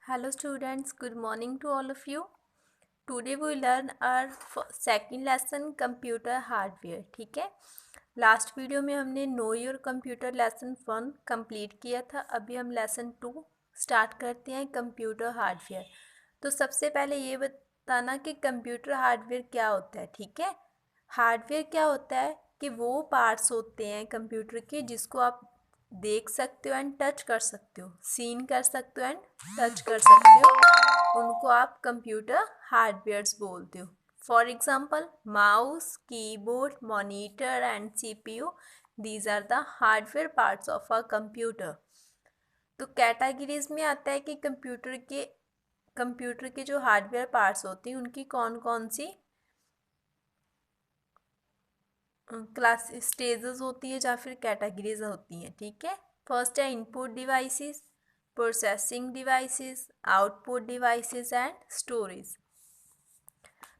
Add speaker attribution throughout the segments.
Speaker 1: Hello students, good morning to all of you. Today we learn our second lesson computer hardware. ठीक है, last video में हमने know your computer lesson 1 complete किया था. अभी हम लेसन 2 स्टार्ट करते हैं कंप्यूटर हार्डवेयर. तो सबसे पहले ये बताना कि कंप्यूटर हार्डवेयर क्या होता है. ठीक है, हार्डवेयर क्या होता है कि वो पार्ट्स होते हैं कंप्यूटर के जिसको आप देख सकते हो एंड टच कर सकते हो, सीन कर सकते हो एंड टच कर सकते हो, उनको आप कंप्यूटर हार्डवेयर्स बोलते हो. For example mouse, keyboard, monitor and CPU, these are the hardware parts of a computer. तो कैटेगरीज में आता है कि कंप्यूटर के जो हार्डवेयर पार्ट्स होती हैं उनकी कौन कौन सी क्लास स्टेजेस होती है या फिर कैटेगरीज होती हैं. ठीक है, फर्स्ट है input devices, processing devices, output devices and storage.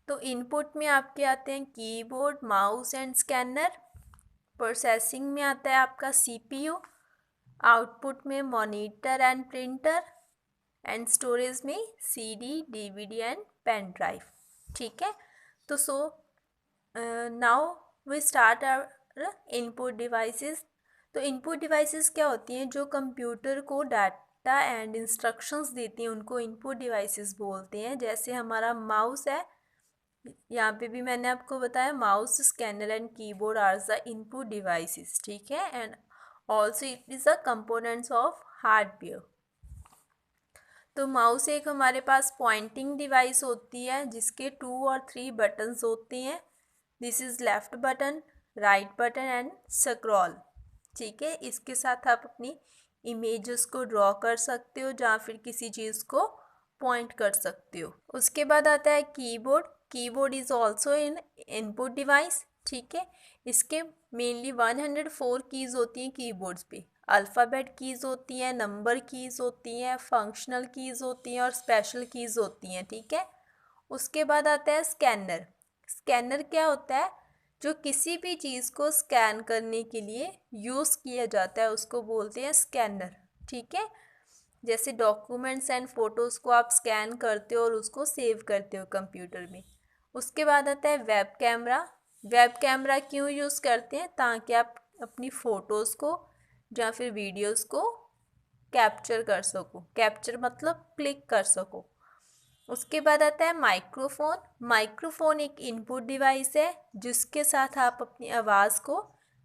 Speaker 1: तो इनपुट में आपके आते हैं keyboard, mouse and scanner. Processing में आता है आपका सीपीयू. आउटपुट में monitor and printer and storage में CD, DVD and pen drive. ठीक है, तो now we start our input devices. तो इनपुट डिवाइसेस क्या होती हैं? जो कंप्यूटर को डाटा एंड इंस्ट्रक्शंस देती हैं उनको इनपुट डिवाइसेस बोलते हैं. जैसे हमारा माउस है, यहाँ पे भी मैंने आपको बताया mouse, scanner and keyboard are the input devices. ठीक है, and also it is the components of hardware. तो माउस एक हमारे पास पॉइंटिंग डिवाइस होती है जिसके 2 और 3 बटन्स होते हैं. This is left button, right button and scroll. ठीक है, इसके साथ आप अपनी इमेजेस को ड्रॉ कर सकते हो या फिर किसी चीज़ को पॉइंट कर सकते हो. उसके बाद आता है keyboard. Keyboard is also in input device. ठीक है, इसके मेनली 104 कीज़ होती हैं कीबोर्ड्स पे. अल्फ़ाबेट कीज़ होती हैं, नंबर कीज़ होती हैं, फंक्शनल कीज़ होती हैं और स्पेशल कीज़ होती हैं. ठीक है, उसके बाद आता है स्कैनर. स्कैनर क्या होता है? जो किसी भी चीज़ को स्कैन करने के लिए यूज़ किया जाता है उसको बोलते हैं स्कैनर. ठीक है, जैसे डॉक्यूमेंट्स एंड फोटोज़ को आप स्कैन करते हो और उसको सेव करते हो कंप्यूटर में. उसके बाद आता है वेब कैमरा. वेब कैमरा क्यों यूज़ करते हैं? ताकि आप अपनी फ़ोटोज़ को या फिर वीडियोज़ को कैप्चर कर सको. कैप्चर मतलब क्लिक कर सको. उसके बाद आता है माइक्रोफोन. माइक्रोफोन एक इनपुट डिवाइस है जिसके साथ आप अपनी आवाज़ को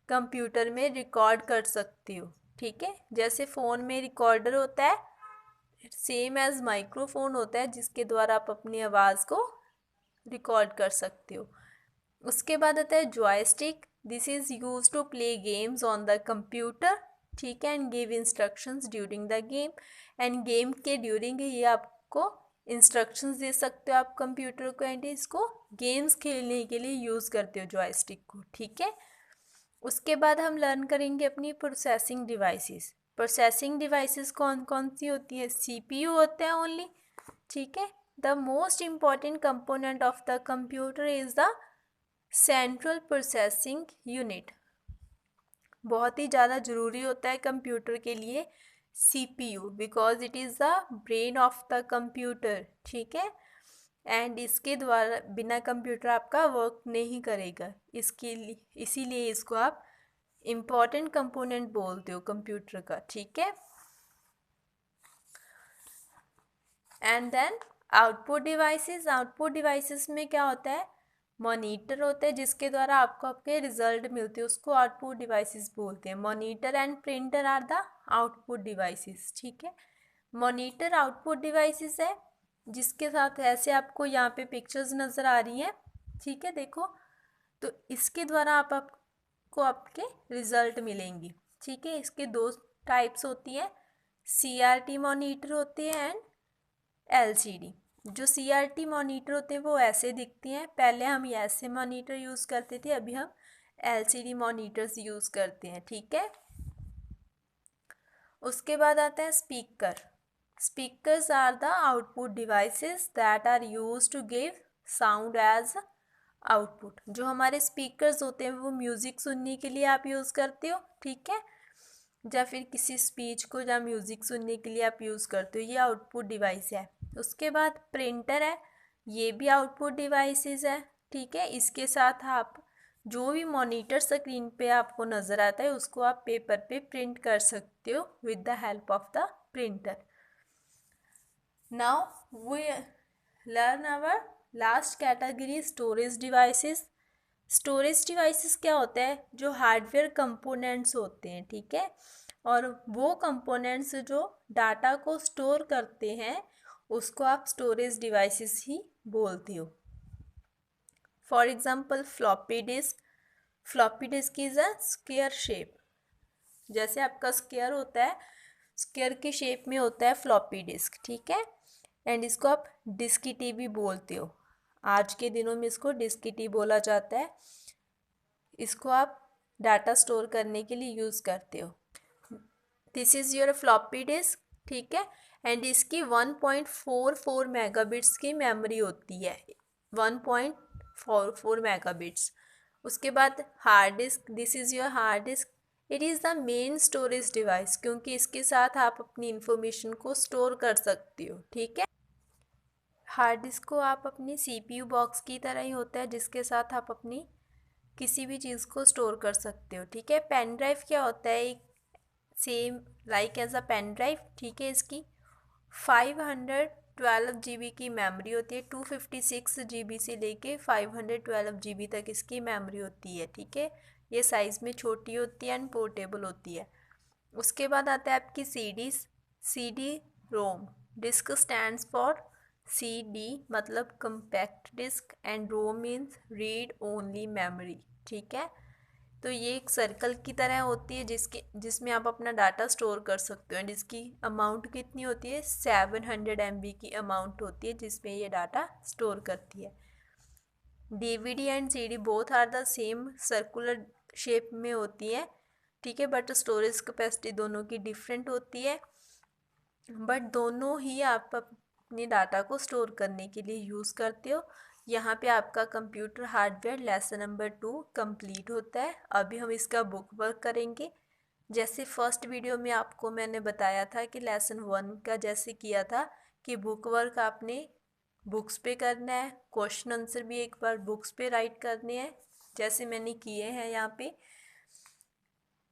Speaker 1: कंप्यूटर में रिकॉर्ड कर सकते हो. ठीक है, जैसे फ़ोन में रिकॉर्डर होता है, सेम एज माइक्रोफोन होता है जिसके द्वारा आप अपनी आवाज़ को रिकॉर्ड कर सकते हो. उसके बाद आता है joystick. This is use to play games on the computer. ठीक है, and give instructions during the game. And game के ड्यूरिंग ये आपको इंस्ट्रक्शंस दे सकते हो आप कंप्यूटर को, एंड इसको गेम्स खेलने के लिए यूज़ करते हो जॉयस्टिक को. ठीक है, उसके बाद हम लर्न करेंगे अपनी प्रोसेसिंग डिवाइसेस. प्रोसेसिंग डिवाइसेस कौन कौन सी होती है? सीपीयू होते हैं ओनली. ठीक है, the most important component of the computer is the central processing unit. बहुत ही ज़्यादा ज़रूरी होता है कंप्यूटर के लिए CPU, because it is the brain of the computer. ठीक है, एंड इसके द्वारा बिना कंप्यूटर आपका वर्क नहीं करेगा. इसीलिए इसको आप इम्पॉर्टेंट कंपोनेंट बोलते हो कंप्यूटर का. ठीक है, and then output devices. Output devices में क्या होता है? मॉनिटर होते हैं जिसके द्वारा आपको आपके रिजल्ट मिलते हैं, उसको आउटपुट डिवाइसेस बोलते हैं. Monitor and printer are the output devices. ठीक है, मॉनिटर आउटपुट डिवाइसेस है जिसके साथ ऐसे आपको यहाँ पे पिक्चर्स नज़र आ रही हैं. ठीक है, देखो, तो इसके द्वारा आपको आपके रिजल्ट मिलेंगे. ठीक है, इसके 2 टाइप्स होती हैं, सीआरटी मॉनिटर होते हैं एंड एलसीडी. जो सीआरटी मॉनिटर होते हैं वो ऐसे दिखती हैं. पहले हम ऐसे मॉनिटर यूज़ करते थे, अभी हम एलसीडी मॉनिटर्स यूज़ करते हैं. ठीक है, उसके बाद आता है speaker. Speakers are the output devices that are use to give sound as output. जो हमारे स्पीकर्स होते हैं वो म्यूज़िक सुनने के लिए आप यूज़ करते हो. ठीक है, या फिर किसी स्पीच को या म्यूज़िक सुनने के लिए आप यूज़ करते हो, ये आउटपुट डिवाइस है। उसके बाद प्रिंटर है, ये भी आउटपुट डिवाइसेस है, ठीक है। इसके साथ आप जो भी मॉनिटर स्क्रीन पे आपको नज़र आता है उसको आप पेपर पे प्रिंट कर सकते हो with the help of the printer. Now we learn our last category, storage devices. Storage devices क्या होता है? जो हार्डवेयर कंपोनेंट्स होते हैं, ठीक है, और वो कंपोनेंट्स जो डाटा को स्टोर करते हैं उसको आप स्टोरेज डिवाइसेस ही बोलते हो। For example floppy disk. Floppy disk is a square shape, जैसे आपका स्क्वायर होता है, स्क्वायर के शेप में होता है फ्लॉपी डिस्क, ठीक है। एंड इसको आप डिस्किटी भी बोलते हो, आज के दिनों में इसको डिस्किटी बोला जाता है। इसको आप डाटा स्टोर करने के लिए यूज़ करते हो। This is your floppy disk, ठीक है। एंड इसकी 1.44 मेगाबिट्स की मेमोरी होती है, 1.44 मेगाबिट्स। उसके बाद hard disk, this is your hard disk. It is the main storage device, क्योंकि इसके साथ आप अपनी इंफॉर्मेशन को स्टोर कर सकते हो, ठीक है। हार्ड डिस्क को आप अपनी सीपीयू बॉक्स की तरह ही होता है, जिसके साथ आप अपनी किसी भी चीज़ को स्टोर कर सकते हो, ठीक है। पेन ड्राइव क्या होता है? एक same like as a pen drive, ठीक है। इसकी 512 GB की मेमोरी होती है, 256 GB से लेके 512 GB तक इसकी मेमोरी होती है, ठीक है। ये साइज़ में छोटी होती है एंड पोर्टेबल होती है। उसके बाद आता है आपकी CD ROM. Disc stands for CD, मतलब compact disc, and ROM means read only memory, ठीक है। तो ये एक सर्कल की तरह होती है जिसमें आप अपना डाटा स्टोर कर सकते हो। एंड इसकी अमाउंट कितनी होती है? 700 MB की अमाउंट होती है जिसमें ये डाटा स्टोर करती है। DVD and CD both are the same circular shape में होती है, ठीक है, बट स्टोरेज कैपेसिटी दोनों की डिफरेंट होती है। बट दोनों ही आप अपने डाटा को स्टोर करने के लिए यूज़ करते हो। यहाँ पे आपका computer hardware lesson number 2 complete होता है। अभी हम इसका बुक वर्क करेंगे। जैसे फर्स्ट वीडियो में आपको मैंने बताया था कि लेसन 1 का जैसे किया था कि बुक वर्क आपने बुक्स पे करना है, क्वेश्चन आंसर भी एक बार बुक्स पे राइट करने हैं जैसे मैंने किए हैं यहाँ पे।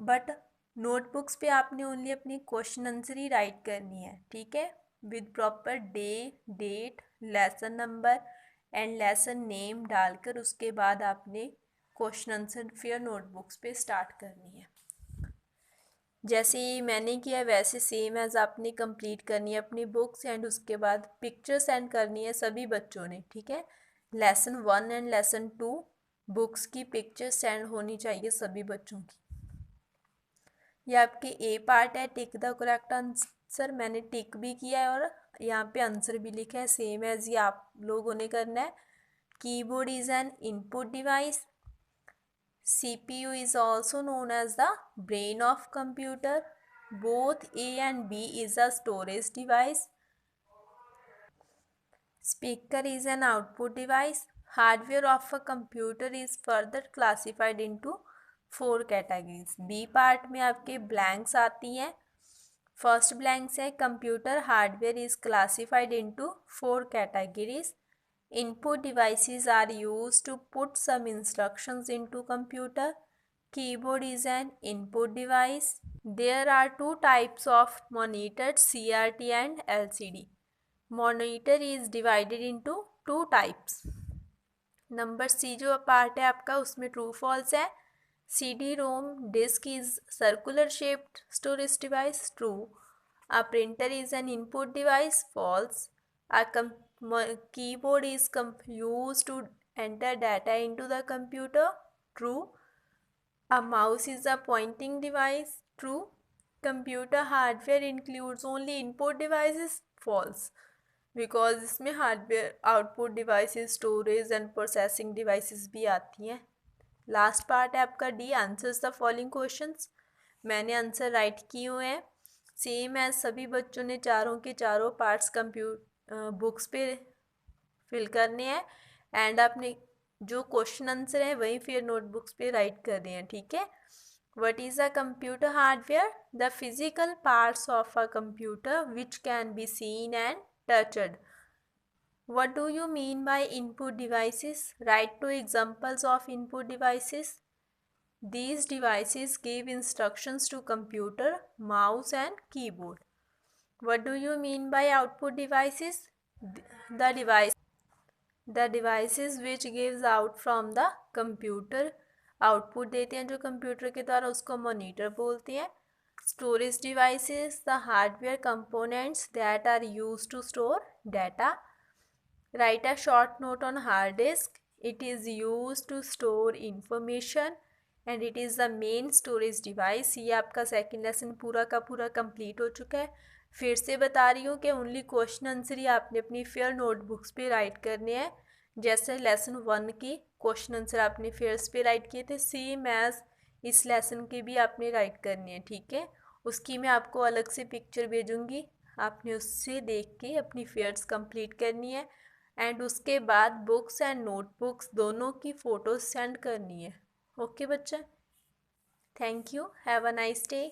Speaker 1: बट नोटबुक्स पे आपने ओनली अपनी क्वेश्चन आंसर ही राइट करनी है, ठीक है, with proper day, date, lesson number and lesson name डालकर उसके बाद आपने क्वेश्चन आंसर फिर नोटबुक्स पे स्टार्ट करनी है। जैसे ही मैंने किया वैसे सेम एज आपने कंप्लीट करनी है अपनी बुक्स, एंड उसके बाद पिक्चर सेंड करनी है सभी बच्चों ने, ठीक है। लेसन 1 एंड लेसन 2 बुक्स की पिक्चर सेंड होनी चाहिए सभी बच्चों की। ये आपके ए पार्ट है, टिक द करेक्ट आंसर। मैंने टिक भी किया है और यहाँ पे आंसर भी लिखा है, सेम एज ये आप लोगों ने करना है। Keyboard is an input device. CPU is also known as the brain of computer. Both A and B is a storage device. Speaker is an output device. Hardware of a computer is further classified into 4 categories. B part में आपके blanks आती हैं। First blanks है computer hardware is classified into 4 categories. Input devices are used to put some instructions into computer. Keyboard is an input device. There are 2 types of monitors, CRT and LCD. Monitor is divided into 2 types. Number C जो part है आपका उसमें true false है। CD ROM disc is circular shaped storage device, true. A printer is an input device, false. A keyboard is used to enter data into the computer, true. A mouse is a pointing device, true. Computer hardware includes only input devices, false. Because इसमें hardware output devices, storage and processing devices भी आती हैं। Last part है आपका D, answers the following questions. मैंने answer write किए हुए हैं, सेम एज सभी बच्चों ने चारों के चारों पार्ट्स बुक्स पे फिल करने हैं, एंड आपने जो क्वेश्चन आंसर है वही फिर नोटबुक्स पे राइट करने हैं, ठीक है। What is a computer hardware? The physical parts of a computer which can be seen and touched. What do you mean by input devices? Write two examples of input devices. These devices give instructions to computer, mouse and keyboard. What do you mean by output devices? The devices which gives out from the computer. Output देते हैं जो computer के द्वारा, उसको monitor बोलते हैं. Storage devices, the hardware components that are used to store data. Write a short note on hard disk. It is used to store information and it is the main storage device. ये आपका second lesson पूरा का पूरा complete हो चुका है. फिर से बता रही हूँ कि ओनली क्वेश्चन आंसर ही आपने अपनी फेयर नोटबुक्स पे राइट करने हैं. जैसे लेसन 1 की क्वेश्चन आंसर आपने फेयर्स पे राइट किए थे, सेम एज इस लेसन के भी आपने राइट करने हैं. ठीक है, उसकी मैं आपको अलग से पिक्चर भेजूँगी, आपने उससे देख के अपनी फेयर्स कंप्लीट करनी है. एंड उसके बाद बुक्स एंड नोटबुक्स दोनों की फ़ोटोज़ सेंड करनी है. ओके बच्चे, thank you, have a nice day.